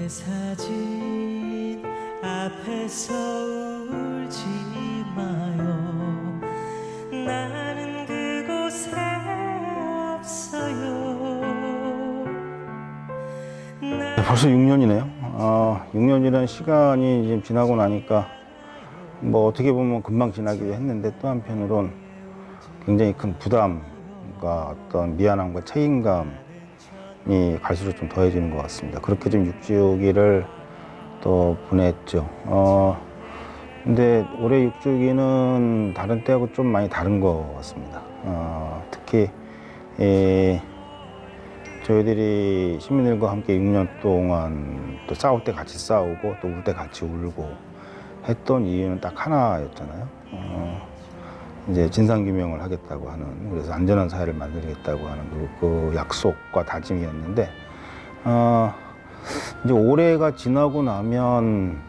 사진 앞에서 울지 마요. 나는 그곳에 없어요. 벌써 6년이네요. 6년이라는 시간이 지금 지나고 나니까 뭐 어떻게 보면 금방 지나기도 했는데 또 한편으론 굉장히 큰 부담과 어떤 미안함과 책임감이 갈수록 좀 더해지는 것 같습니다. 그렇게 좀 6주기를 또 보냈죠. 근데 올해 6주기는 다른 때하고 좀 많이 다른 것 같습니다. 특히 저희들이 시민들과 함께 6년 동안 또 싸울 때 같이 싸우고 또 울 때 같이 울고 했던 이유는 딱 하나였잖아요. 이제 진상규명을 하겠다고 하는, 그래서 안전한 사회를 만들겠다고 하는 그 약속과 다짐이었는데, 이제 올해가 지나고 나면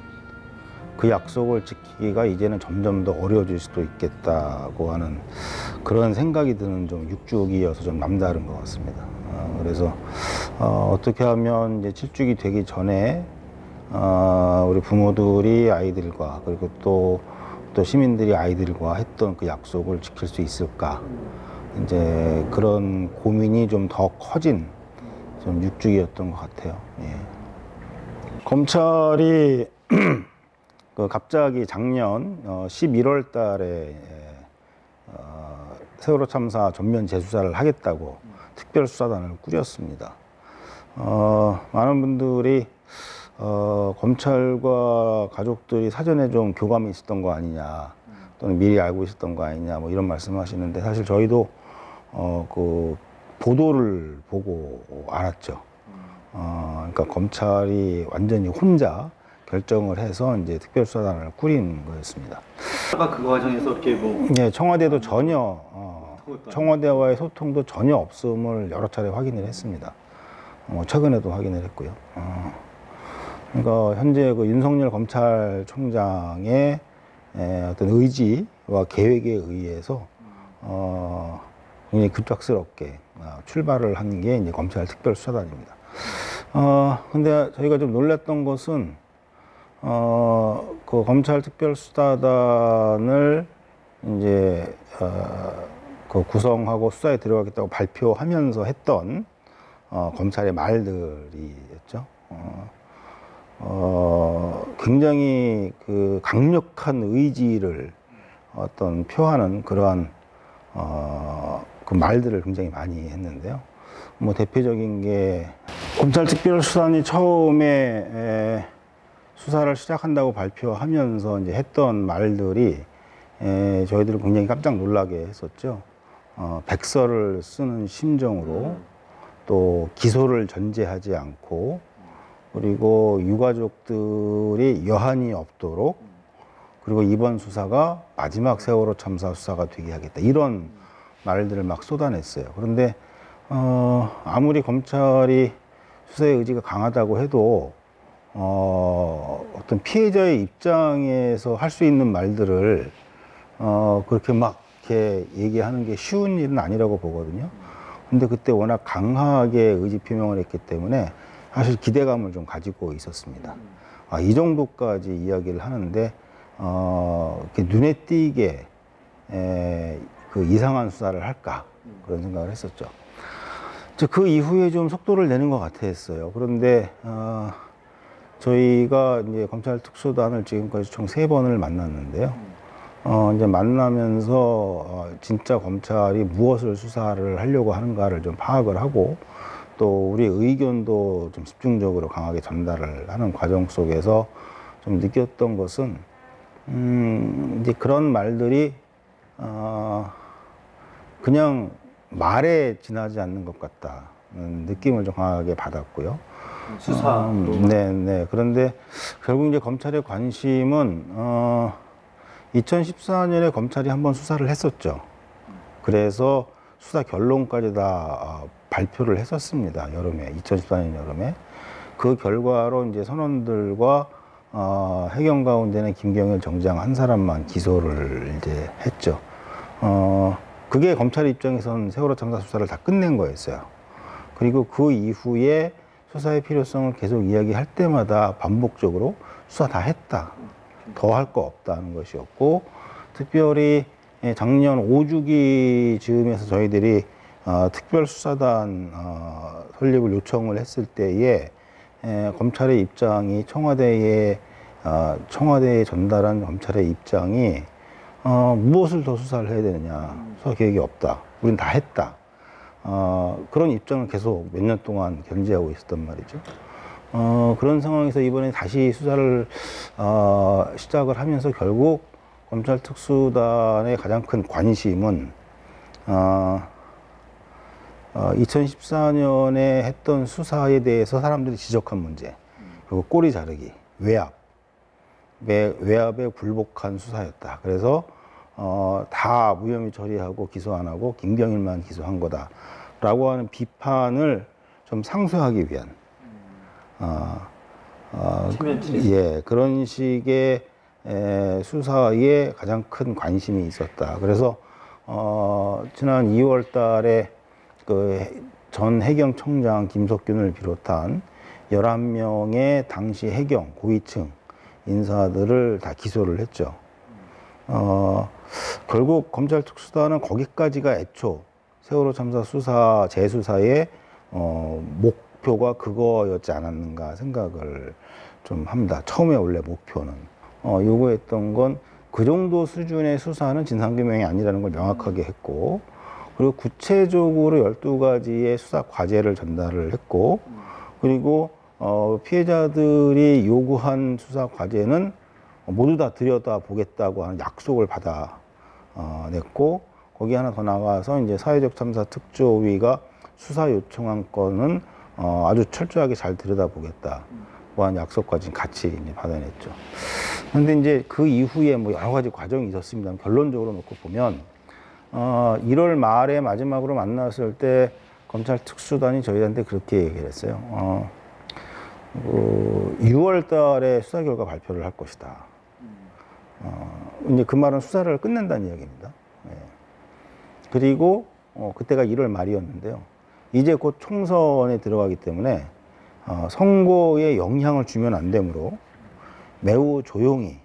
그 약속을 지키기가 이제는 점점 더 어려워질 수도 있겠다고 하는 그런 생각이 드는 좀 6주기여서 좀 남다른 것 같습니다. 그래서 어떻게 하면 이제 7주기 되기 전에 우리 부모들이 아이들과 그리고 또 시민들이 아이들과 했던 그 약속을 지킬 수 있을까, 이제 그런 고민이 좀 더 커진 좀 6주기였던 것 같아요. 예. 검찰이 그 갑자기 작년 11월 달에 세월호 참사 전면 재수사를 하겠다고 특별수사단을 꾸렸습니다. 많은 분들이 검찰과 가족들이 사전에 좀 교감이 있었던 거 아니냐, 또는 미리 알고 있었던 거 아니냐, 뭐 이런 말씀하시는데, 사실 저희도 그 보도를 보고 알았죠. 그러니까 검찰이 완전히 혼자 결정을 해서 이제 특별수사단을 꾸린 거였습니다. 아까 그 과정에서 이렇게 뭐 네, 청와대도 전혀 청와대와의 소통도 전혀 없음을 여러 차례 확인을 했습니다. 최근에도 확인을 했고요. 그러니까 현재 그 윤석열 검찰총장의 어떤 의지와 계획에 의해서 굉장히 급작스럽게 출발을 한 게 이제 검찰 특별수사단입니다. 근데 저희가 좀 놀랐던 것은 그 검찰 특별수사단을 이제 그 구성하고 수사에 들어가겠다고 발표하면서 했던 검찰의 말들이었죠. 굉장히 그 강력한 의지를 어떤 표하는 그러한 그 말들을 굉장히 많이 했는데요. 뭐 대표적인 게, 검찰 특별수사단이 처음에 수사를 시작한다고 발표하면서 이제 했던 말들이 저희들을 굉장히 깜짝 놀라게 했었죠. 백서를 쓰는 심정으로, 또 기소를 전제하지 않고, 그리고 유가족들이 여한이 없도록, 그리고 이번 수사가 마지막 세월호 참사 수사가 되게 하겠다, 이런 말들을 막 쏟아냈어요. 그런데 아무리 검찰이 수사의 의지가 강하다고 해도 어떤 피해자의 입장에서 할 수 있는 말들을 그렇게 막 이렇게 얘기하는 게 쉬운 일은 아니라고 보거든요. 근데 그때 워낙 강하게 의지 표명을 했기 때문에 사실 기대감을 좀 가지고 있었습니다. 이 정도까지 이야기를 하는데 이렇게 눈에 띄게 그 이상한 수사를 할까, 그런 생각을 했었죠. 그 이후에 좀 속도를 내는 것 같았어요. 그런데 저희가 이제 검찰 특수단을 지금까지 총 3번을 만났는데요. 이제 만나면서 진짜 검찰이 무엇을 수사를 하려고 하는가를 좀 파악을 하고, 또 우리 의견도 좀 집중적으로 강하게 전달을 하는 과정 속에서 좀 느꼈던 것은 이제 그런 말들이 그냥 말에 지나지 않는 것 같다는 느낌을 좀 강하게 받았고요. 수사로. 네. 그런데 결국 이제 검찰의 관심은 2014년에 검찰이 한번 수사를 했었죠. 그래서 수사 결론까지 다 발표를 했었습니다. 여름에, 2014년 여름에. 그 결과로 이제 선원들과 해경 가운데는 김경일 정장 한 사람만 기소를 이제 했죠. 그게 검찰 입장에서는 세월호 참사 수사를 다 끝낸 거였어요. 그리고 그 이후에 수사의 필요성을 계속 이야기할 때마다 반복적으로 수사 다 했다. 더 할 거 없다는 것이었고, 특별히 작년 5주기 즈음에서 저희들이 특별수사단 설립을 요청을 했을 때에 검찰의 입장이 청와대에 전달한 검찰의 입장이 무엇을 더 수사를 해야 되느냐, 수사 계획이 없다, 우린 다 했다, 그런 입장을 계속 몇 년 동안 견지하고 있었단 말이죠. 그런 상황에서 이번에 다시 수사를 시작을 하면서 결국 검찰 특수단의 가장 큰 관심은 2014년에 했던 수사에 대해서 사람들이 지적한 문제, 그리고 꼬리 자르기, 외압에 굴복한 수사였다. 그래서 다 무혐의 처리하고 기소 안 하고 김경일만 기소한 거다라고 하는 비판을 좀 상쇄하기 위한 예, 그런 식의 수사에 가장 큰 관심이 있었다. 그래서 지난 2월 달에 그 전 해경청장 김석균을 비롯한 11명의 당시 해경 고위층 인사들을 다 기소를 했죠. 결국 검찰 특수단은 거기까지가 애초 세월호 참사 수사 재수사의 목표가 그거였지 않았는가 생각을 좀 합니다. 처음에 원래 목표는 요구했던 건 그 정도 수준의 수사는 진상규명이 아니라는 걸 명확하게 했고, 그리고 구체적으로 12가지의 수사 과제를 전달을 했고, 그리고 피해자들이 요구한 수사 과제는 모두 다 들여다보겠다고 하는 약속을 받아 냈고, 거기 하나 더 나가서 이제 사회적 참사 특조위가 수사 요청한 건은 아주 철저하게 잘 들여다보겠다고 하는 약속까지 같이 이제 받아냈죠. 그런데 이제 그 이후에 뭐 여러 가지 과정이 있었습니다. 결론적으로 놓고 보면 1월 말에 마지막으로 만났을 때 검찰 특수단이 저희한테 그렇게 얘기를 했어요. 6월 달에 수사 결과 발표를 할 것이다. 이제 그 말은 수사를 끝낸다는 이야기입니다. 예. 그리고 그때가 1월 말이었는데요. 이제 곧 총선에 들어가기 때문에 선거에 영향을 주면 안 되므로 매우 조용히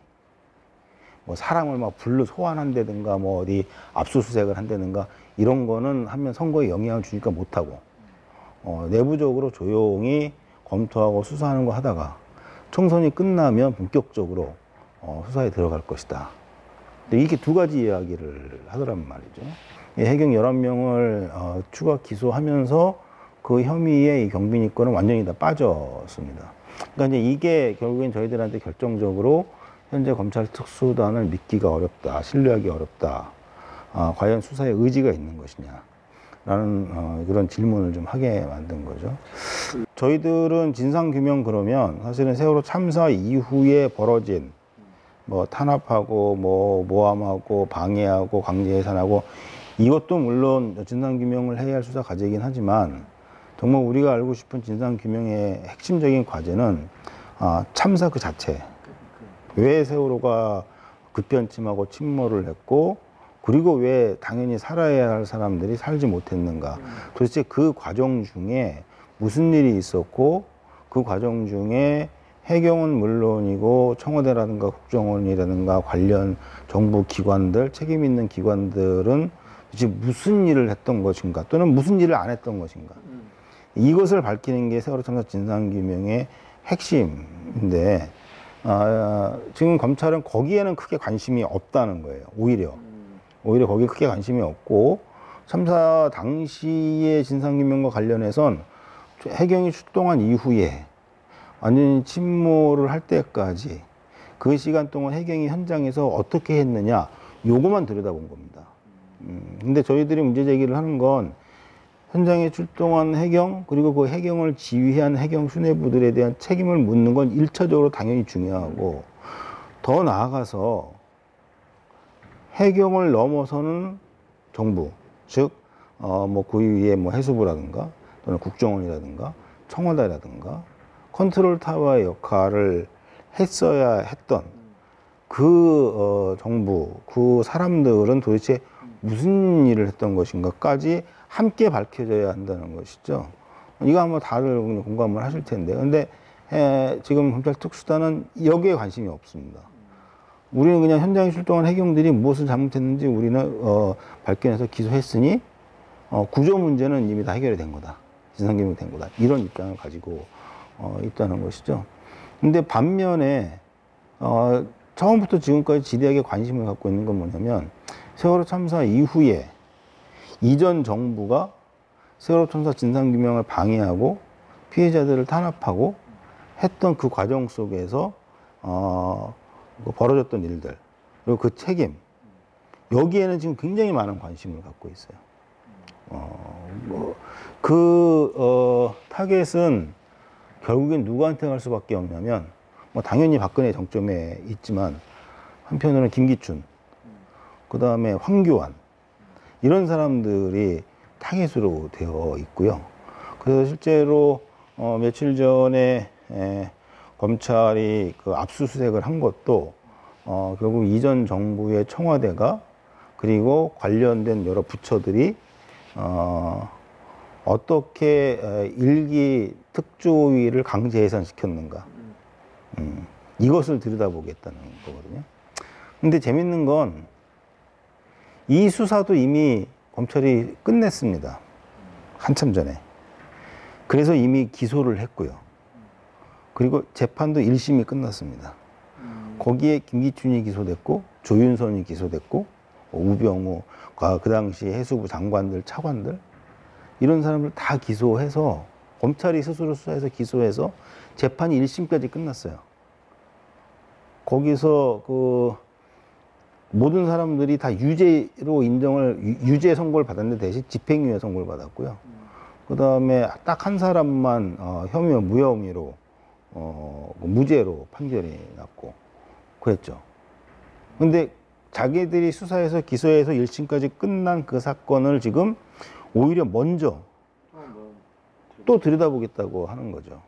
뭐 사람을 막 불러 소환한다든가 뭐 어디 압수수색을 한다든가 이런 거는 하면 선거에 영향을 주니까 못하고 내부적으로 조용히 검토하고 수사하는 거 하다가 총선이 끝나면 본격적으로 수사에 들어갈 것이다. 이렇게 두 가지 이야기를 하더란 말이죠. 해경 11명을 추가 기소하면서 그 혐의의 경비니권은 완전히 다 빠졌습니다. 그러니까 이제 이게 결국엔 저희들한테 결정적으로 현재 검찰 특수단을 믿기가 어렵다, 신뢰하기 어렵다, 과연 수사에 의지가 있는 것이냐라는 그런 질문을 좀 하게 만든 거죠. 저희들은 진상규명 그러면 사실은 세월호 참사 이후에 벌어진 뭐 탄압하고 뭐 모함하고 방해하고 강제해산하고 이것도 물론 진상규명을 해야 할 수사 과제이긴 하지만 정말 우리가 알고 싶은 진상규명의 핵심적인 과제는 참사 그 자체. 왜 세월호가 급변침하고 침몰을 했고, 그리고 왜 당연히 살아야 할 사람들이 살지 못했는가. 도대체 그 과정 중에 무슨 일이 있었고, 그 과정 중에 해경은 물론이고 청와대라든가 국정원이라든가 관련 정부 기관들, 책임 있는 기관들은 도대체 무슨 일을 했던 것인가, 또는 무슨 일을 안 했던 것인가. 이것을 밝히는 게 세월호 참사 진상규명의 핵심인데, 지금 검찰은 거기에는 크게 관심이 없다는 거예요. 오히려 거기에 크게 관심이 없고, 참사 당시의 진상규명과 관련해선 해경이 출동한 이후에 완전히 침몰을 할 때까지 그 시간 동안 해경이 현장에서 어떻게 했느냐, 요거만 들여다본 겁니다. 근데 저희들이 문제 제기를 하는 건 현장에 출동한 해경, 그리고 그 해경을 지휘한 해경 수뇌부들에 대한 책임을 묻는 건 1차적으로 당연히 중요하고, 더 나아가서 해경을 넘어서는 정부, 즉, 뭐 그 위에 뭐 해수부라든가 또는 국정원이라든가 청와대라든가 컨트롤 타워의 역할을 했어야 했던 그 정부, 그 사람들은 도대체 무슨 일을 했던 것인가까지 함께 밝혀져야 한다는 것이죠. 이거 아마 다들 공감을 하실 텐데. 근데 지금 검찰 특수단은 여기에 관심이 없습니다. 우리는 그냥 현장에 출동한 해경들이 무엇을 잘못했는지 우리는 발견해서 기소했으니 구조 문제는 이미 다 해결이 된 거다. 진상규명이 된 거다. 이런 입장을 가지고 있다는 것이죠. 근데 반면에 처음부터 지금까지 지대하게 관심을 갖고 있는 건 뭐냐면 세월호 참사 이후에 이전 정부가 세월호 참사 진상규명을 방해하고 피해자들을 탄압하고 했던 그 과정 속에서 벌어졌던 일들 그리고 그 책임 여기에는 지금 굉장히 많은 관심을 갖고 있어요. 타겟은 결국엔 누구한테 갈 수밖에 없냐면 뭐 당연히 박근혜 정점에 있지만 한편으로는 김기춘, 그 다음에 황교안 이런 사람들이 타겟으로 되어 있고요. 그래서 실제로 며칠 전에 검찰이 그 압수수색을 한 것도 결국 이전 정부의 청와대가 그리고 관련된 여러 부처들이 어떻게 일기 특조위를 강제 해산시켰는가 이것을 들여다보겠다는 거거든요. 근데 재밌는 건 이 수사도 이미 검찰이 끝냈습니다. 한참 전에. 그래서 이미 기소를 했고요. 그리고 재판도 1심이 끝났습니다. 거기에 김기춘이 기소됐고 조윤선이 기소됐고 우병우 그 당시 해수부 장관들 차관들 이런 사람들 다 기소해서 검찰이 스스로 수사해서 기소해서 재판이 1심까지 끝났어요. 거기서 그 모든 사람들이 다 유죄로 유죄 선고를 받았는데 대신 집행유예 선고를 받았고요. 그 다음에 딱 한 사람만 혐의와 무혐의로 무죄로 판결이 났고 그랬죠. 근데 자기들이 수사해서 기소해서 1심까지 끝난 그 사건을 지금 오히려 먼저 또 들여다보겠다고 하는 거죠.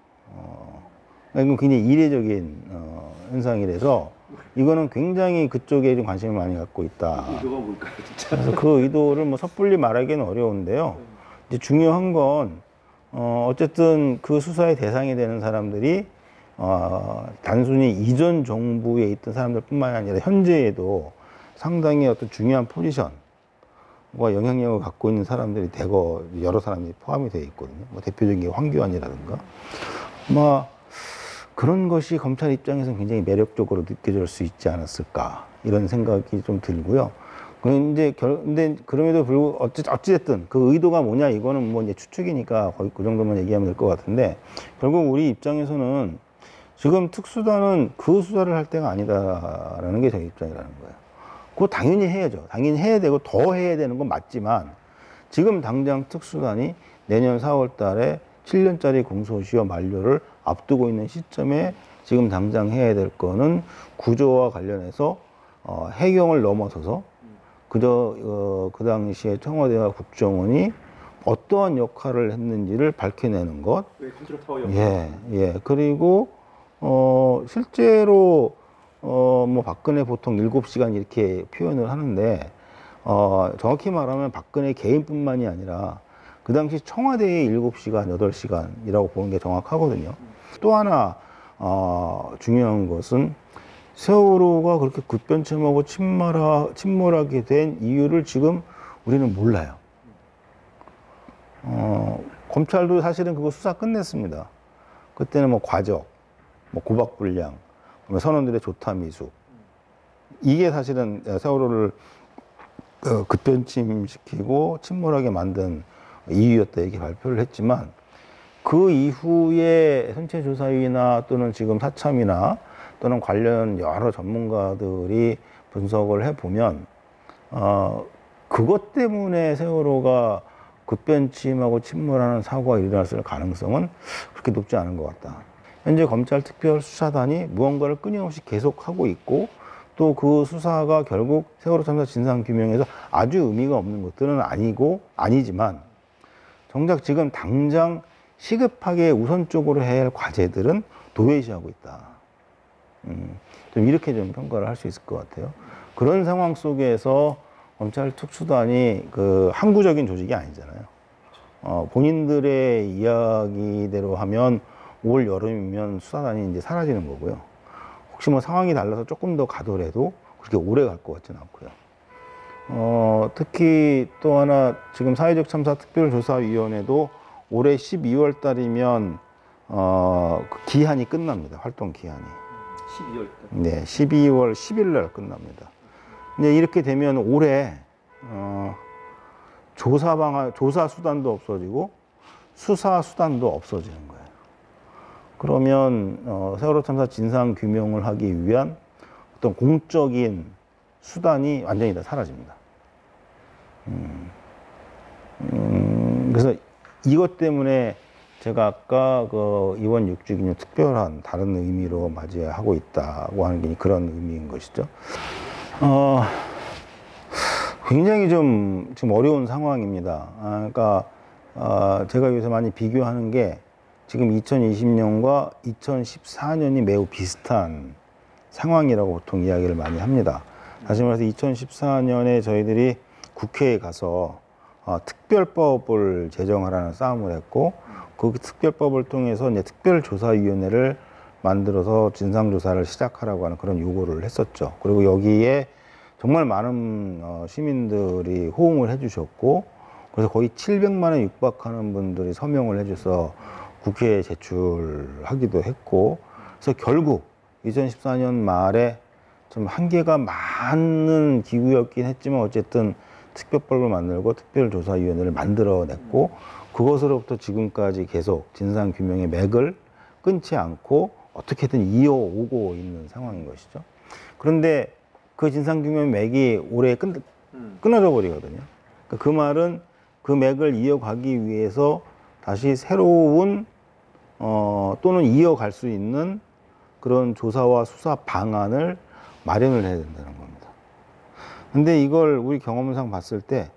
이건 굉장히 이례적인 현상이라서 이거는 굉장히 그쪽에 좀 관심을 많이 갖고 있다. 의도가 뭘까요, 진짜? 그래서 그 의도를 뭐 섣불리 말하기는 어려운데요. 이제 중요한 건 어쨌든 그 수사의 대상이 되는 사람들이 단순히 이전 정부에 있던 사람들뿐만이 아니라 현재에도 상당히 어떤 중요한 포지션과 영향력을 갖고 있는 사람들이 대거 여러 사람이 포함이 되어 있거든요. 뭐 대표적인 게 황교안이라든가. 그런 것이 검찰 입장에서는 굉장히 매력적으로 느껴질 수 있지 않았을까 이런 생각이 좀 들고요. 근데 그럼에도 불구하고 어찌됐든 그 의도가 뭐냐 이거는 뭐 이제 추측이니까 거의 그 정도만 얘기하면 될 것 같은데 결국 우리 입장에서는 지금 특수단은 그 수사를 할 때가 아니다라는 게 제 입장이라는 거예요. 그거 당연히 해야죠. 당연히 해야 되고 더 해야 되는 건 맞지만 지금 당장 특수단이 내년 4월 달에 7년짜리 공소시효 만료를 앞두고 있는 시점에 지금 당장 해야 될 거는 구조와 관련해서 해경을 넘어서서 그 당시에 청와대와 국정원이 어떠한 역할을 했는지를 밝혀내는 것. 왜 컨트롤 타워 역할? 예. 그리고 실제로 뭐 박근혜 보통 7시간 이렇게 표현을 하는데 정확히 말하면 박근혜 개인뿐만이 아니라 그 당시 청와대의 7시간, 8시간이라고 보는 게 정확하거든요. 또 하나 중요한 것은 세월호가 그렇게 급변침하고 침몰하게 된 이유를 지금 우리는 몰라요. 검찰도 사실은 그거 수사 끝냈습니다. 그때는 뭐 과적, 뭐 구박불량, 선원들의 조타미수 이게 사실은 세월호를 급변침시키고 침몰하게 만든 이유였다 이렇게 발표를 했지만 그 이후에 선체조사위나 또는 지금 사참이나 또는 관련 여러 전문가들이 분석을 해보면 그것 때문에 세월호가 급변침하고 침몰하는 사고가 일어났을 가능성은 그렇게 높지 않은 것 같다. 현재 검찰 특별수사단이 무언가를 끊임없이 계속하고 있고 또 그 수사가 결국 세월호 참사 진상규명에서 아주 의미가 없는 것들은 아니지만 정작 지금 당장 시급하게 우선적으로 해야 할 과제들은 도외시하고 있다. 좀 이렇게 좀 평가를 할 수 있을 것 같아요. 그런 상황 속에서 검찰 특수단이 그 항구적인 조직이 아니잖아요. 본인들의 이야기대로 하면 올 여름이면 수사단이 이제 사라지는 거고요. 혹시 뭐 상황이 달라서 조금 더 가더라도 그렇게 오래 갈 것 같지는 않고요. 특히 또 하나 지금 사회적 참사 특별조사위원회도 올해 12월 달이면 그 기한이 끝납니다. 활동 기한이. 12월 달. 네, 12월 10일 날 끝납니다. 이제 이렇게 되면 올해 조사 수단도 없어지고 수사 수단도 없어지는 거예요. 그러면 세월호 참사 진상 규명을 하기 위한 어떤 공적인 수단이 완전히 다 사라집니다. 그래서 이것 때문에 제가 아까 이번 6주 기념 특별한 다른 의미로 맞이하고 있다고 하는 게 그런 의미인 것이죠. 굉장히 좀 지금 어려운 상황입니다. 그러니까 제가 요새 많이 비교하는 게 지금 2020년과 2014년이 매우 비슷한 상황이라고 보통 이야기를 많이 합니다. 다시 말해서 2014년에 저희들이 국회에 가서 특별법을 제정하라는 싸움을 했고 그 특별법을 통해서 이제 특별조사위원회를 만들어서 진상조사를 시작하라고 하는 그런 요구를 했었죠. 그리고 여기에 정말 많은 시민들이 호응을 해주셨고 그래서 거의 700만에 육박하는 분들이 서명을 해줘서 국회에 제출하기도 했고 그래서 결국 2014년 말에 좀 한계가 많은 기구였긴 했지만 어쨌든 특별법을 만들고 특별조사위원회를 만들어냈고 그것으로부터 지금까지 계속 진상규명의 맥을 끊지 않고 어떻게든 이어오고 있는 상황인 것이죠. 그런데 그 진상규명 맥이 올해 끊어져 버리거든요. 그러니까 그 말은 그 맥을 이어가기 위해서 다시 새로운 또는 이어갈 수 있는 그런 조사와 수사 방안을 마련을 해야 된다는 겁니다. 근데 이걸 우리 경험상 봤을 때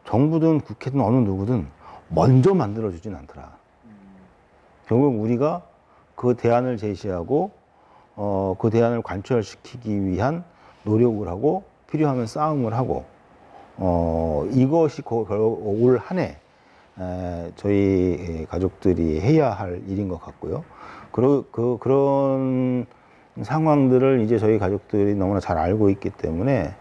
정부든 국회든 어느 누구든 먼저 만들어주진 않더라. 결국 우리가 그 대안을 제시하고 그 대안을 관철시키기 위한 노력을 하고 필요하면 싸움을 하고 이것이 올 한 해 저희 가족들이 해야 할 일인 것 같고요. 그런 상황들을 이제 저희 가족들이 너무나 잘 알고 있기 때문에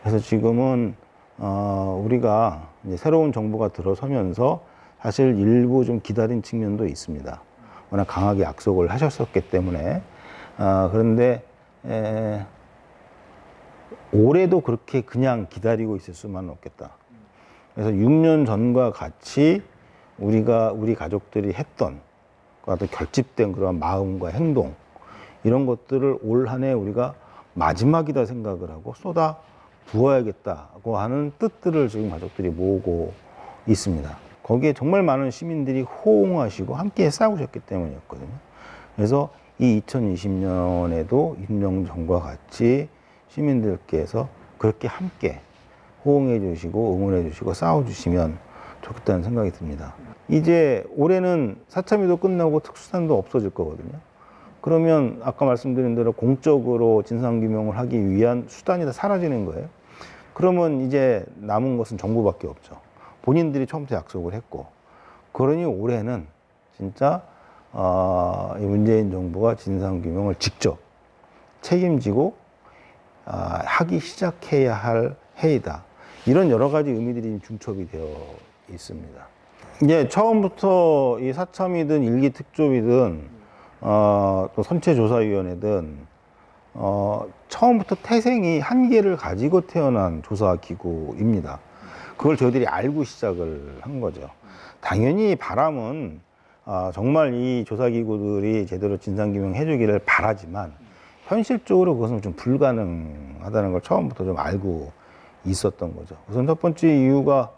그래서 지금은 우리가 이제 새로운 정부가 들어서면서 사실 일부 좀 기다린 측면도 있습니다. 워낙 강하게 약속을 하셨었기 때문에 그런데 올해도 그렇게 그냥 기다리고 있을 수만은 없겠다. 그래서 6년 전과 같이 우리 가족들이 했던 또 결집된 그런 마음과 행동 이런 것들을 올 한 해 우리가 마지막이다 생각을 하고 쏟아 부어야겠다고 하는 뜻들을 지금 가족들이 모으고 있습니다. 거기에 정말 많은 시민들이 호응하시고 함께 싸우셨기 때문이었거든요. 그래서 이 2020년에도 6년 전과 같이 시민들께서 그렇게 함께 호응해 주시고 응원해 주시고 싸워 주시면 좋겠다는 생각이 듭니다. 이제 올해는 사참위도 끝나고 특수단도 없어질 거거든요. 그러면 아까 말씀드린 대로 공적으로 진상규명을 하기 위한 수단이 다 사라지는 거예요. 그러면 이제 남은 것은 정부밖에 없죠. 본인들이 처음부터 약속을 했고 그러니 올해는 진짜 이 문재인 정부가 진상규명을 직접 책임지고 하기 시작해야 할 해이다. 이런 여러 가지 의미들이 중첩이 되어 있습니다. 이제 처음부터 이 사참이든 일기특조위든 또 선체조사위원회든 처음부터 태생이 한계를 가지고 태어난 조사기구입니다. 그걸 저희들이 알고 시작을 한 거죠. 당연히 바람은 정말 이 조사기구들이 제대로 진상규명 해주기를 바라지만 현실적으로 그것은 좀 불가능하다는 걸 처음부터 좀 알고 있었던 거죠. 우선 첫 번째 이유가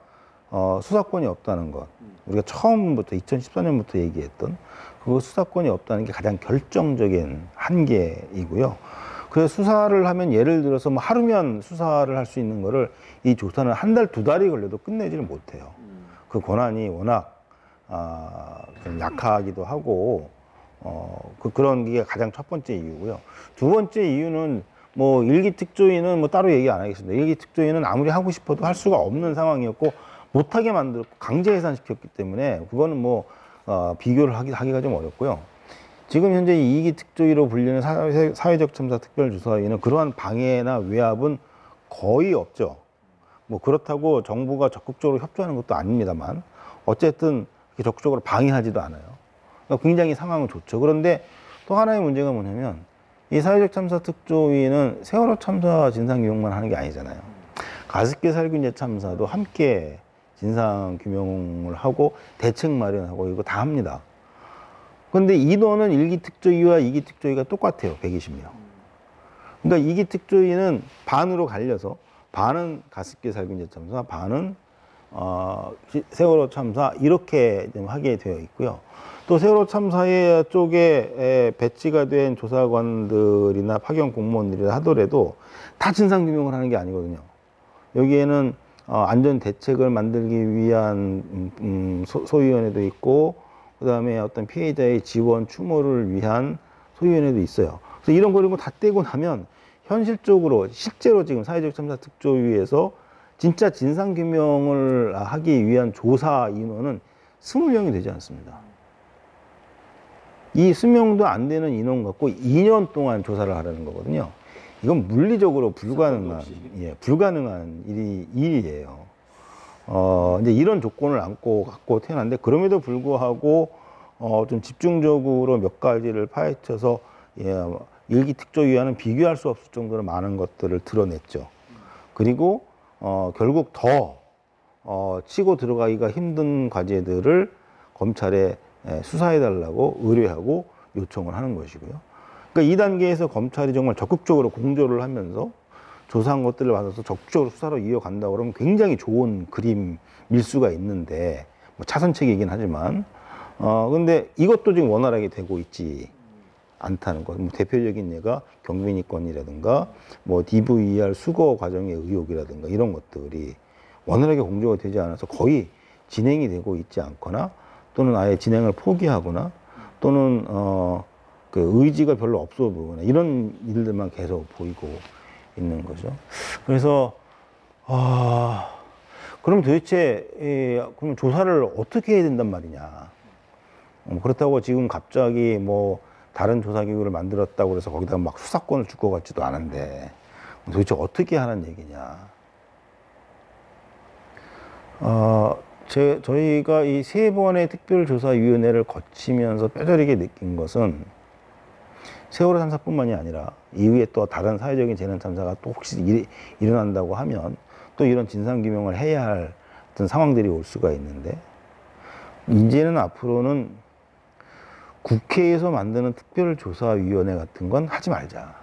수사권이 없다는 것. 우리가 처음부터 2014년부터 얘기했던 그 수사권이 없다는 게 가장 결정적인 한계이고요. 그래서 수사를 하면 예를 들어서 뭐 하루면 수사를 할 수 있는 거를 이 조사는 한 달, 두 달이 걸려도 끝내지를 못해요. 그 권한이 워낙 좀 약하기도 하고 그런 게 가장 첫 번째 이유고요. 두 번째 이유는 뭐 일기특조위는 뭐 따로 얘기 안 하겠습니다. 일기특조위는 아무리 하고 싶어도 할 수가 없는 상황이었고 못하게 만들고 강제 해산시켰기 때문에 그거는 뭐 비교를 하기가 좀 어렵고요. 지금 현재 이기 특조위로 불리는 사회적 참사 특별조사위는 그러한 방해나 외압은 거의 없죠. 뭐 그렇다고 정부가 적극적으로 협조하는 것도 아닙니다만 어쨌든 이렇게 적극적으로 방해하지도 않아요. 그러니까 굉장히 상황은 좋죠. 그런데 또 하나의 문제가 뭐냐면 이 사회적 참사 특조위는 세월호 참사 진상규명만 하는 게 아니잖아요. 가습기 살균제 참사도 함께 진상규명을 하고 대책 마련하고 이거 다 합니다. 근데 인원은 1기 특조위와 2기 특조위가 똑같아요. 120명. 그러니까 2기 특조위는 반으로 갈려서 반은 가습기 살균제 참사, 반은 세월호 참사 이렇게 좀 하게 되어 있고요. 또 세월호 참사의 쪽에 배치가 된 조사관들이나 파견 공무원들이라 하더라도 다 진상규명을 하는 게 아니거든요. 여기에는 안전 대책을 만들기 위한 소위원회도 있고, 그 다음에 어떤 피해자의 지원 추모를 위한 소위원회도 있어요. 그래서 이런 거 다 떼고 나면 현실적으로 실제로 지금 사회적 참사 특조위에서 진짜 진상규명을 하기 위한 조사 인원은 20명이 되지 않습니다. 이 20명도 안 되는 인원 갖고 2년 동안 조사를 하라는 거거든요. 이건 물리적으로 불가능한 일이에요. 이제 이런 조건을 갖고 태어났는데, 그럼에도 불구하고 좀 집중적으로 몇 가지를 파헤쳐서 일기 특조위와는 비교할 수 없을 정도로 많은 것들을 드러냈죠. 그리고 결국 더 치고 들어가기가 힘든 과제들을 검찰에 수사해달라고 의뢰하고 요청을 하는 것이고요. 그러니까 이 단계에서 검찰이 정말 적극적으로 공조를 하면서 조사한 것들을 받아서 적극적으로 수사로 이어간다고 그러면 굉장히 좋은 그림일 수가 있는데, 뭐 차선책이긴 하지만, 근데 이것도 지금 원활하게 되고 있지 않다는 것. 뭐 대표적인 예가 경비니 건이라든가, 뭐 DVR 수거 과정의 의혹이라든가 이런 것들이 원활하게 공조가 되지 않아서 거의 진행이 되고 있지 않거나, 또는 아예 진행을 포기하거나, 또는 그 의지가 별로 없어 보거나 이런 일들만 계속 보이고 있는 거죠. 그래서 그럼 도대체 그럼 조사를 어떻게 해야 된단 말이냐? 그렇다고 지금 갑자기 뭐 다른 조사기구를 만들었다고 그래서 거기다 막 수사권을 줄 것 같지도 않은데 도대체 어떻게 하는 얘기냐? 저희가 이 3번의 특별조사위원회를 거치면서 뼈저리게 느낀 것은 세월호 참사뿐만이 아니라 이후에 또 다른 사회적인 재난 참사가 또 혹시 일어난다고 하면 또 이런 진상규명을 해야 할 어떤 상황들이 올 수가 있는데, 이제는 앞으로는 국회에서 만드는 특별조사위원회 같은 건 하지 말자,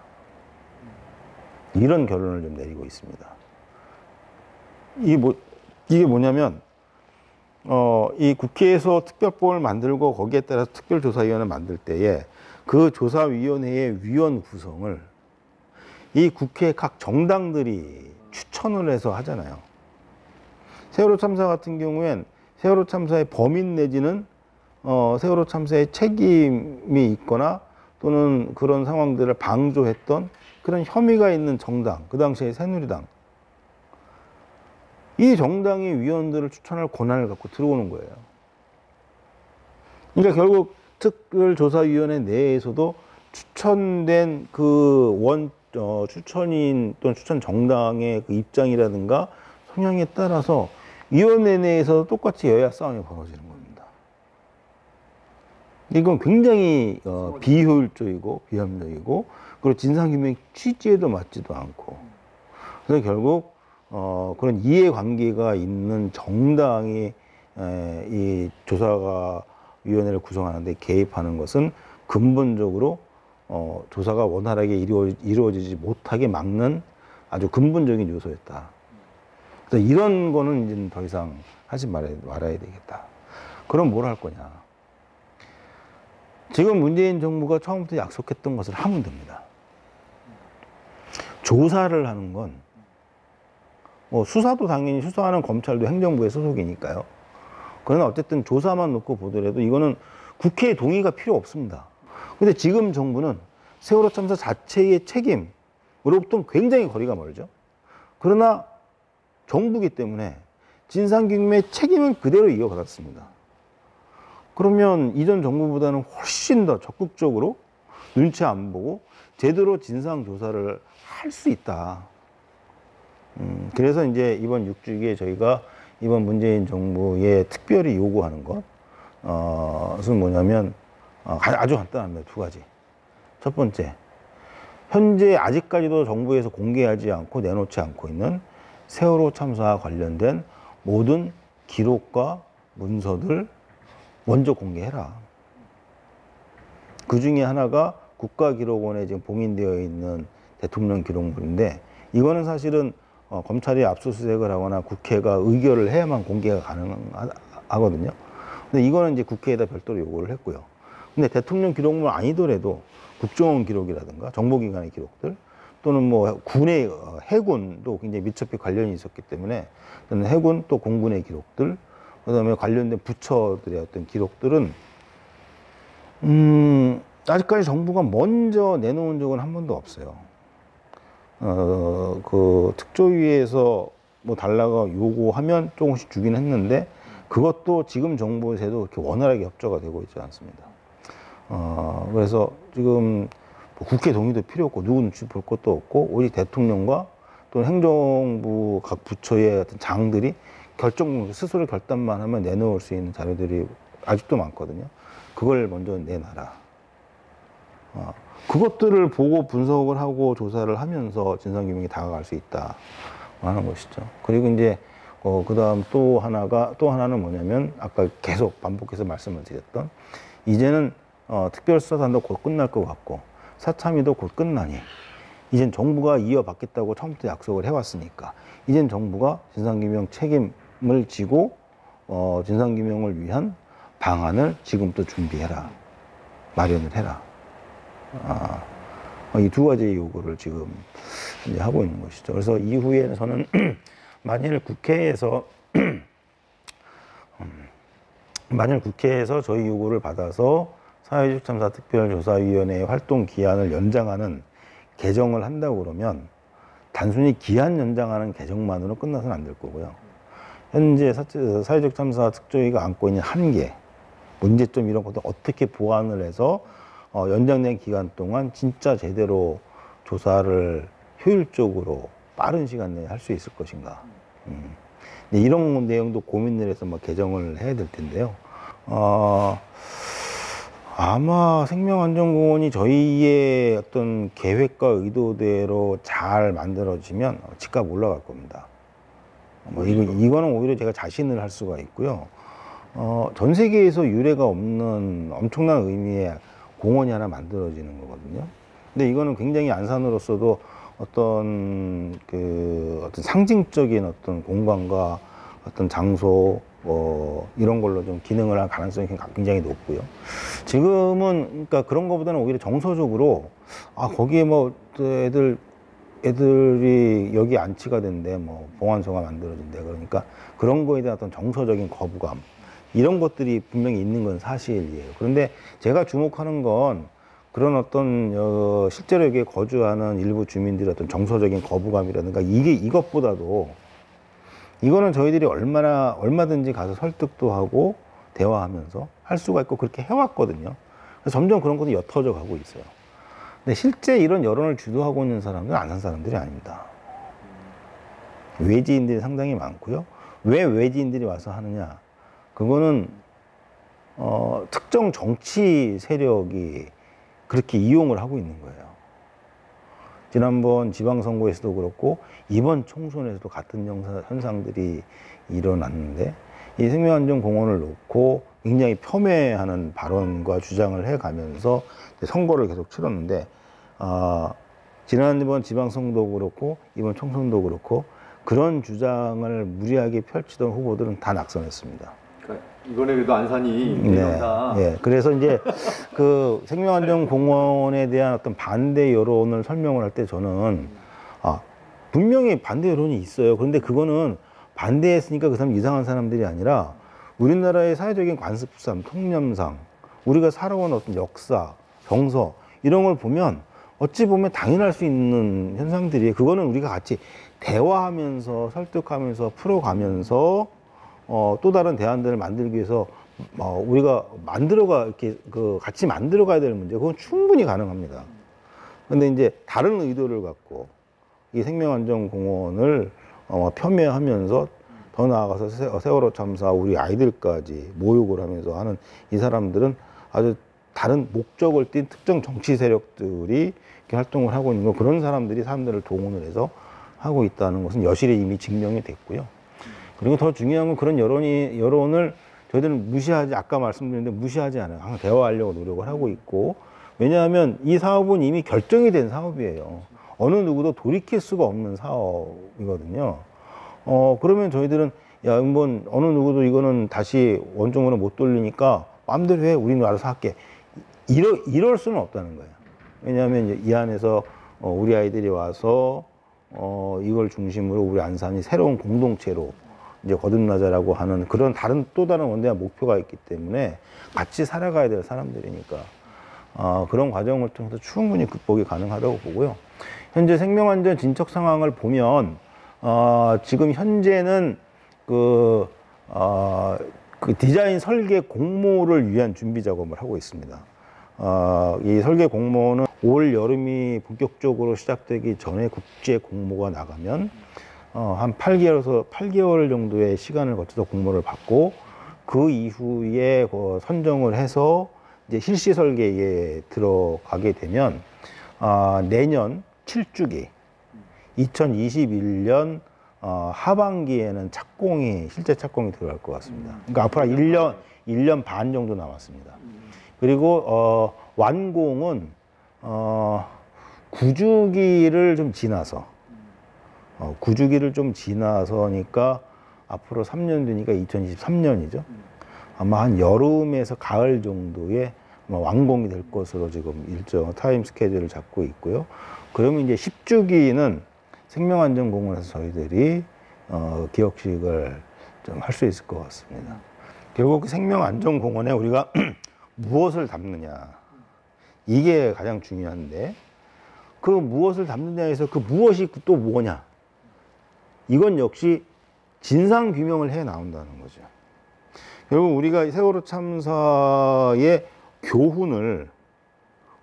이런 결론을 좀 내리고 있습니다. 이게 뭐냐면 이 국회에서 특별법을 만들고 거기에 따라서 특별조사위원회를 만들 때에 그 조사위원회의 위원 구성을 이 국회 각 정당들이 추천을 해서 하잖아요. 세월호 참사 같은 경우엔 세월호 참사의 범인 내지는 세월호 참사의 책임이 있거나 또는 그런 상황들을 방조했던 그런 혐의가 있는 정당, 그 당시에 새누리당, 이 정당의 위원들을 추천할 권한을 갖고 들어오는 거예요. 그러니까 결국 특별조사위원회 내에서도 추천된 그 추천인 또는 추천 정당의 그 입장이라든가 성향에 따라서 위원회 내에서 똑같이 여야 싸움이 벌어지는 겁니다. 이건 굉장히 비효율적이고 비합리적이고, 그리고 진상규명 취지에도 맞지도 않고, 그래서 결국 그런 이해관계가 있는 정당이 이 조사위원회를 구성하는데 개입하는 것은 근본적으로 조사가 원활하게 이루어지지 못하게 막는 아주 근본적인 요소였다. 그래서 이런 거는 이제 더 이상 하지 말아야 되겠다. 그럼 뭘 할 거냐? 지금 문재인 정부가 처음부터 약속했던 것을 하면 됩니다. 조사를 하는 건 뭐 수사도 당연히 수사하는 검찰도 행정부의 소속이니까요. 그러나 어쨌든 조사만 놓고 보더라도 이거는 국회의 동의가 필요 없습니다. 근데 지금 정부는 세월호 참사 자체의 책임으로부터 굉장히 거리가 멀죠. 그러나 정부기 때문에 진상규명의 책임은 그대로 이어받았습니다. 그러면 이전 정부보다는 훨씬 더 적극적으로 눈치 안 보고 제대로 진상조사를 할 수 있다. 그래서 이제 이번 6주기에 저희가 이번 문재인 정부에 특별히 요구하는 것은 뭐냐면 아주 간단합니다. 두 가지. 첫 번째, 현재 아직까지도 정부에서 공개하지 않고 내놓지 않고 있는 세월호 참사와 관련된 모든 기록과 문서들 먼저 공개해라. 그 중에 하나가 국가기록원에 지금 봉인되어 있는 대통령 기록물인데, 이거는 사실은 검찰이 압수수색을 하거나 국회가 의결을 해야만 공개가 가능하거든요. 근데 이거는 이제 국회에다 별도로 요구를 했고요. 근데 대통령 기록물 아니더라도 국정원 기록이라든가 정보기관의 기록들, 또는 뭐 군의 해군도 굉장히 밀접히 관련이 있었기 때문에 해군 또 공군의 기록들, 그다음에 관련된 부처들의 어떤 기록들은 아직까지 정부가 먼저 내놓은 적은 한 번도 없어요. 그 특조위에서 뭐 달라고 요구하면 조금씩 주긴 했는데, 그것도 지금 정부에서도 그렇게 원활하게 협조가 되고 있지 않습니다. 그래서 지금 뭐 국회 동의도 필요 없고 누구 눈치 볼 것도 없고, 오직 대통령과 또 행정부 각 부처의 어떤 장들이 스스로 결단만 하면 내놓을 수 있는 자료들이 아직도 많거든요. 그걸 먼저 내놔라. 그것들을 보고 분석을 하고 조사를 하면서 진상규명이 다가갈 수 있다 하는 것이죠. 그리고 이제 그다음 또 하나는 뭐냐면, 아까 계속 반복해서 말씀을 드렸던, 이제는 특별수사단도 곧 끝날 것 같고 사참위도 곧 끝나니 이젠 정부가 이어받겠다고 처음부터 약속을 해왔으니까 이젠 정부가 진상규명 책임을 지고 진상규명을 위한 방안을 지금부터 준비해라, 마련을 해라. 이 두 가지 요구를 지금 이제 하고 있는 것이죠. 그래서 이후에 저는 만일 국회에서 저희 요구를 받아서 사회적 참사 특별조사위원회의 활동 기한을 연장하는 개정을 한다고 그러면 단순히 기한 연장하는 개정만으로 끝나서는 안 될 거고요. 현재 사회적 참사 특조위가 안고 있는 한계, 문제점 이런 것도 어떻게 보완을 해서 연장된 기간 동안 진짜 제대로 조사를 효율적으로 빠른 시간 내에 할 수 있을 것인가. 이런 내용도 고민을 해서 뭐 개정을 해야 될 텐데요. 아마 생명안전공원이 저희의 어떤 계획과 의도대로 잘 만들어지면 집값 올라갈 겁니다. 이거는 오히려 제가 자신을 할 수가 있고요. 전 세계에서 유례가 없는 엄청난 의미의 공원이 하나 만들어지는 거거든요. 근데 이거는 굉장히 안산으로서도 어떤 상징적인 어떤 공간과 어떤 장소 이런 걸로 좀 기능을 할 가능성이 굉장히 높고요. 지금은 그러니까 그런 것보다는 오히려 정서적으로 거기에 뭐 애들이 여기 안치가 된대, 뭐 봉안소가 만들어진대, 그러니까 그런 거에 대한 어떤 정서적인 거부감, 이런 것들이 분명히 있는 건 사실이에요. 그런데 제가 주목하는 건 그런 어떤 실제로 여기에 거주하는 일부 주민들의 어떤 정서적인 거부감이라든가, 이것보다도 이거는 저희들이 얼마든지 가서 설득도 하고 대화하면서 할 수가 있고 그렇게 해왔거든요. 그래서 점점 그런 것도 옅어져 가고 있어요. 근데 실제 이런 여론을 주도하고 있는 사람들은 안산 사람들이 아닙니다. 외지인들이 상당히 많고요. 왜 외지인들이 와서 하느냐? 그거는 특정 정치 세력이 그렇게 이용을 하고 있는 거예요. 지난번 지방선거에서도 그렇고 이번 총선에서도 같은 현상들이 일어났는데, 이 생명안전공원을 놓고 굉장히 폄훼하는 발언과 주장을 해가면서 선거를 계속 치렀는데, 지난번 지방선거도 그렇고 이번 총선도 그렇고 그런 주장을 무리하게 펼치던 후보들은 다 낙선했습니다. 이번에 그래도 안산이 네. 그래서 이제 그 생명안전공원에 대한 어떤 반대 여론을 설명을 할 때 저는 분명히 반대 여론이 있어요. 그런데 그거는 반대했으니까 그 사람 이상한 사람들이 아니라 우리나라의 사회적인 관습상, 통념상 우리가 살아온 어떤 역사, 정서 이런 걸 보면 어찌 보면 당연할 수 있는 현상들이, 그거는 우리가 같이 대화하면서 설득하면서 풀어가면서 또 다른 대안들을 만들기 위해서 우리가 이렇게 같이 만들어 가야 될 문제, 그건 충분히 가능합니다. 근데 이제 다른 의도를 갖고 이 생명안전공원을 폄훼하면서 더 나아가서 세월호 참사 우리 아이들까지 모욕을 하면서 하는 이 사람들은 아주 다른 목적을 띈 특정 정치 세력들이 이렇게 활동을 하고 있는 거, 그런 사람들을 동원을 해서 하고 있다는 것은 여실히 이미 증명이 됐고요. 그리고 더 중요한 건 그런 여론을 저희들은 아까 말씀드렸는데 무시하지 않아요. 항상 대화하려고 노력을 하고 있고, 왜냐하면 이 사업은 이미 결정이 된 사업이에요. 어느 누구도 돌이킬 수가 없는 사업이거든요. 그러면 저희들은 어느 누구도 이거는 다시 원점으로 못 돌리니까 마음대로 해, 우리는 알아서 할게, 이럴 수는 없다는 거예요. 왜냐하면 이 안에서 우리 아이들이 와서 이걸 중심으로 우리 안산이 새로운 공동체로 이제 거듭나자라고 하는 또 다른 원대한 목표가 있기 때문에 같이 살아가야 될 사람들이니까 그런 과정을 통해서 충분히 극복이 가능하다고 보고요. 현재 생명안전 진척 상황을 보면 지금 현재는 그 디자인 설계 공모를 위한 준비 작업을 하고 있습니다. 이 설계 공모는 올 여름이 본격적으로 시작되기 전에 국제 공모가 나가면 한 8개월 정도의 시간을 거쳐서 공모를 받고, 그 이후에 선정을 해서 이제 실시 설계에 들어가게 되면 내년 7주기 2021년 하반기에는 실제 착공이 들어갈 것 같습니다. 그러니까 앞으로 1년 반 정도 남았습니다. 그리고 완공은 9주기를 좀 지나서 9주기를 좀 지나서니까 앞으로 3년 뒤니까 2023년이죠. 아마 한 여름에서 가을 정도에 아마 완공이 될 것으로 지금 일정 타임 스케줄을 잡고 있고요. 그러면 이제 10주기는 생명안전공원에서 저희들이 기억식을 좀 할 수 있을 것 같습니다. 결국 생명안전공원에 우리가 무엇을 담느냐, 이게 가장 중요한데, 그 무엇을 담느냐에서 그 무엇이 또 뭐냐, 이건 역시 진상규명을 해 나온다는 거죠. 결국 우리가 세월호 참사의 교훈을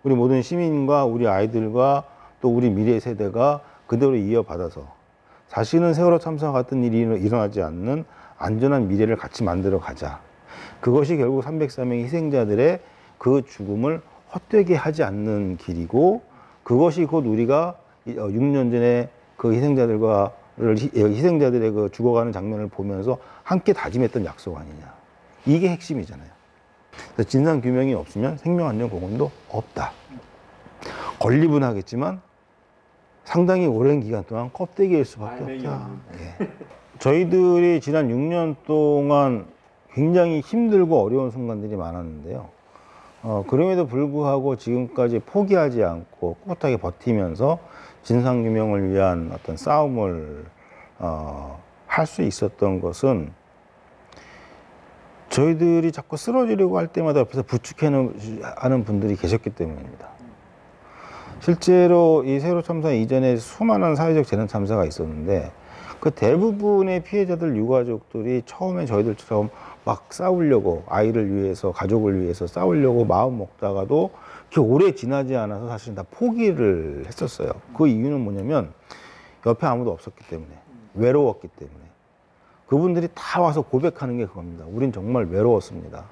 우리 모든 시민과 우리 아이들과 또 우리 미래 세대가 그대로 이어받아서 다시는 세월호 참사 같은 일이 일어나지 않는 안전한 미래를 같이 만들어 가자. 그것이 결국 303명의 희생자들의 그 죽음을 헛되게 하지 않는 길이고, 그것이 곧 우리가 6년 전에 그 희생자들의 그 죽어가는 장면을 보면서 함께 다짐했던 약속 아니냐. 이게 핵심이잖아요. 그래서 진상규명이 없으면 생명안전공원도 없다. 건립은 하겠지만 상당히 오랜 기간 동안 껍데기일 수밖에 없다. 예. 저희들이 지난 6년 동안 굉장히 힘들고 어려운 순간들이 많았는데요. 그럼에도 불구하고 지금까지 포기하지 않고 꿋꿋하게 버티면서 진상규명을 위한 어떤 싸움을 할 수 있었던 것은 저희들이 자꾸 쓰러지려고 할 때마다 옆에서 부축하는 분들이 계셨기 때문입니다. 실제로 이 세월호 참사 이전에 수많은 사회적 재난 참사가 있었는데, 그 대부분의 피해자들 유가족들이 처음에 저희들처럼 막 싸우려고, 아이를 위해서, 가족을 위해서 싸우려고 마음 먹다가도 그렇게 오래 지나지 않아서 사실 다 포기를 했었어요. 그 이유는 뭐냐면 옆에 아무도 없었기 때문에, 외로웠기 때문에. 그분들이 다 와서 고백하는 게 그겁니다. 우린 정말 외로웠습니다.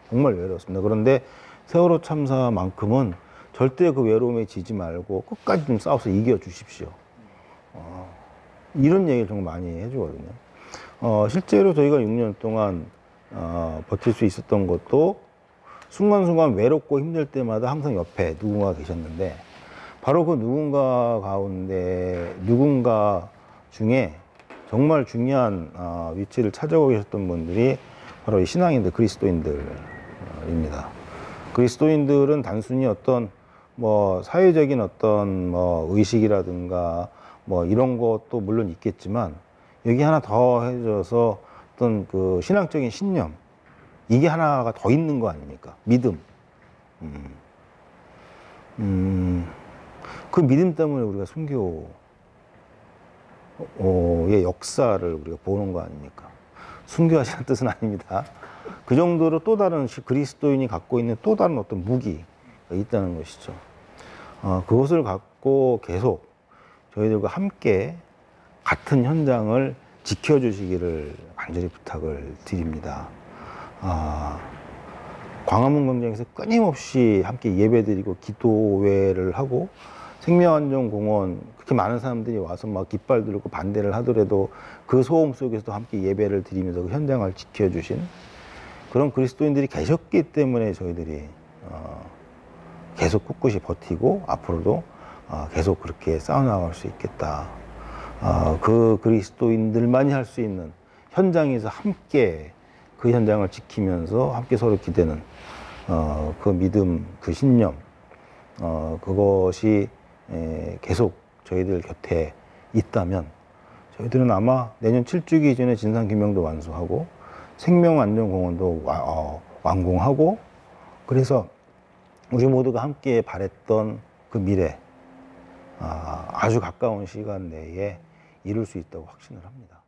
정말 외로웠습니다. 그런데 세월호 참사만큼은 절대 그 외로움에 지지 말고 끝까지 좀 싸워서 이겨주십시오. 이런 얘기를 정말 많이 해주거든요. 실제로 저희가 6년 동안 버틸 수 있었던 것도 순간순간 외롭고 힘들 때마다 항상 옆에 누군가 계셨는데, 바로 그 누군가 중에 정말 중요한 위치를 차지하고 계셨던 분들이 바로 이 신앙인들, 그리스도인들입니다. 그리스도인들은 단순히 어떤 사회적인 어떤 의식이라든가 이런 것도 물론 있겠지만, 여기 하나 더 해줘서 어떤 그 신앙적인 신념, 이게 하나가 더 있는 거 아닙니까? 믿음. 그 믿음 때문에 우리가 순교의 역사를 우리가 보는 거 아닙니까? 순교하시는 뜻은 아닙니다. 그 정도로 또 다른 그리스도인이 갖고 있는 또 다른 어떤 무기가 있다는 것이죠. 그것을 갖고 계속 저희들과 함께 같은 현장을 지켜주시기를 간절히 부탁을 드립니다. 광화문 광장에서 끊임없이 함께 예배드리고 기도회를 하고 생명안전공원 그렇게 많은 사람들이 와서 막 깃발 들고 반대를 하더라도 그 소음 속에서도 함께 예배를 드리면서 그 현장을 지켜주신 그런 그리스도인들이 계셨기 때문에 저희들이 계속 꿋꿋이 버티고 앞으로도 계속 그렇게 싸워나갈 수 있겠다. 그 그리스도인들만이 할 수 있는 현장에서 함께 그 현장을 지키면서 함께 서로 기대는 그 믿음, 그 신념, 그것이 계속 저희들 곁에 있다면 저희들은 아마 내년 7주기 전에 진상규명도 완수하고 생명안전공원도 완공하고 그래서 우리 모두가 함께 바랬던 그 미래 아주 가까운 시간 내에 이룰 수 있다고 확신을 합니다.